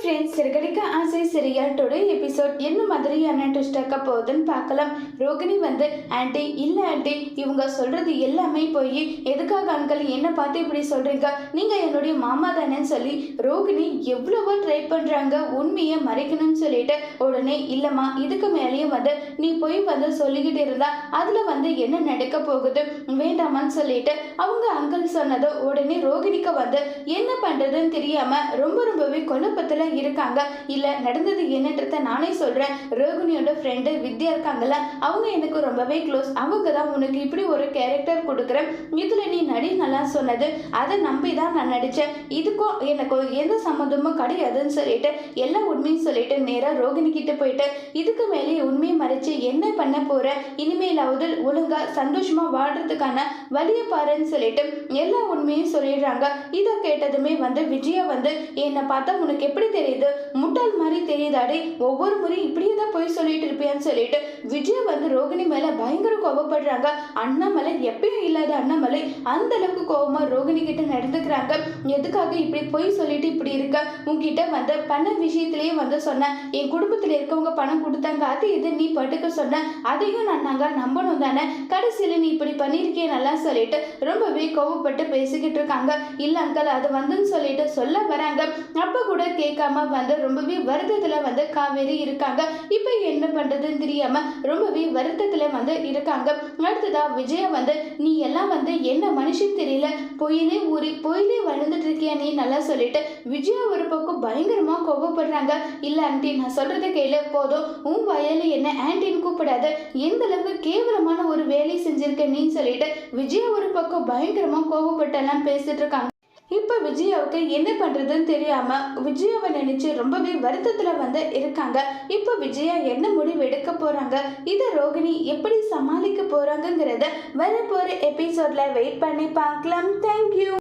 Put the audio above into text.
Friends, சிறுகடிக்க ஆசை serial today episode என்ன மாதிரியான ட்விஸ்ட் ஆக்க போகுதுன்னு பார்க்கலாம். ரோகிணி வந்து ஆண்டி இல்லை ஆண்டி, இவங்க சொல்றது எல்லாமே போய் எதுக்காக அங்கிள் என்ன பார்த்து இப்படி சொல்றீங்க, நீங்க என்னுடைய மாமா தானேன்னு சொல்லி ரோகிணி எவ்வளவோ ட்ரை பண்றாங்க உண்மையை மறைக்கணும்னு சொல்லிட்டு. உடனே இல்லம்மா, இதுக்கு மேலேயும் வந்து நீ போய் வந்து சொல்லிக்கிட்டு இருந்தா அதுல வந்து என்ன நடக்க போகுது, வேண்டாமான்னு சொல்லிட்டு அவங்க அங்கிள் சொன்னதோ உடனே ரோகிணிக்கு வந்து என்ன பண்றதுன்னு தெரியாம ரொம்பவே குழப்பத்துல இருக்காங்க. இல்ல நடந்தது என்னன்றத நானே சொல்றேன். ரோகிணியோட ஃப்ரெண்டு வித்யா இருக்காங்கல்ல, அவங்க எனக்கு ரொம்பவே க்ளோஸ். அவங்க தான் உனக்கு இப்படி ஒரு கேரக்டர் கொடுக்குறேன், இதுல நீ நடி நல்லா சொன்னது, அதை நம்பி தான் நான் நடிச்சேன், இதுக்கும் எனக்கும் எந்த சம்மந்தமும் கிடையாதுன்னு சொல்லிட்டு எல்லா உண்மையும் சொல்லிட்டு நேரா ரோகிணி கிட்ட போயிட்டு இதுக்கு மேலே உண்மையை மறைச்சு என்ன பண்ண போற, இனிமேலாவது ஒழுங்கா சந்தோஷமா வாழ்றதுக்கான வழியை பாருன்னு சொல்லிட்டு எல்லா உண்மையும் சொல்லிடுறாங்க. இதை கேட்டதுமே வந்து விஜயா வந்து என்னை பார்த்தா உனக்கு எப்படி தெரியுது, முட்டாள் மாதிரி தெரியுதாடி, ஒவ்வொரு முறையும் இப்படியே தான் போய் சொல்லிட்டு இருப்பியான்னு சொல்லிட்டு விஜய் வந்து ரோகிணி மேல பயங்கர கோபப்படுறாங்க. அண்ணாமலை எப்பயும் இல்லாத அண்ணாமலை அந்த அளவுக்கு கோபமா ரோகிணி கிட்ட நடந்துக்கிறாங்க. எதுக்காக இப்படி போய் சொல்லிட்டு இப்படி இருக்க, உங்ககிட்ட வந்து பண விஷயத்திலேயே வந்து சொன்ன, என் குடும்பத்துல இருக்கவங்க பணம் கொடுத்தாங்க, அது இது நீ பட்டுக்க சொன்ன, அதையும் நாங்க நம்பணும் தானே, கடைசியில நீ இப்படி பண்ணிருக்கே நல்லா சொல்லிட்டு ரொம்பவே கோபப்பட்டு பேசிக்கிட்டு இருக்காங்க. இல்ல அங்கிள் அது வந்துன்னு சொல்லிட்டு சொல்ல வராங்க. அப்ப கூட கேட்காம வந்து ரொம்பவே வருத்தத்துல வந்து காவேரி இருக்காங்க. இப்ப என்ன பண்றதுன்னு தெரியாம ரொம்பவே வருத்தத்துல வந்து இருக்காங்க. அடுத்ததா விஜயா வந்து நீ எல்லாம் வந்து என்ன மனுஷன் தெரியல, பொயிலே ஊறி பொயிலே வளர்ந்துட்டு இருக்கியா நீ நல்லா சொல்லிட்டு விஜயா ஒரு பக்கம் பயங்கரமா கோபப்படுறாங்க. இல்ல ஆண்டி, நான் சொல்றதை கேளு போதும், உன் வயல என்ன ஆண்டின்னு கூப்பிடாத, எந்த அளவுக்கு கேவலமான ஒரு வேலையை செஞ்சிருக்க நீ சொல்லிட்டு விஜயா ஒரு பக்கம் பயங்கரமா கோபப்பட்டெல்லாம் பேசிட்டு இருக்காங்க. இப்ப விஜயாவுக்கு என்ன பண்றதுன்னு தெரியாம விஜயாவை நினைச்சு ரொம்பவே வருத்தத்துல வந்து இருக்காங்க. இப்ப விஜயா என்ன முடிவு எடுக்க போறாங்க, இத ரோகிணி எப்படி சமாளிக்க போறாங்கிறத வரப்போற எபிசோட்ல வெயிட் பண்ணி பார்க்கலாம். தேங்க்யூ.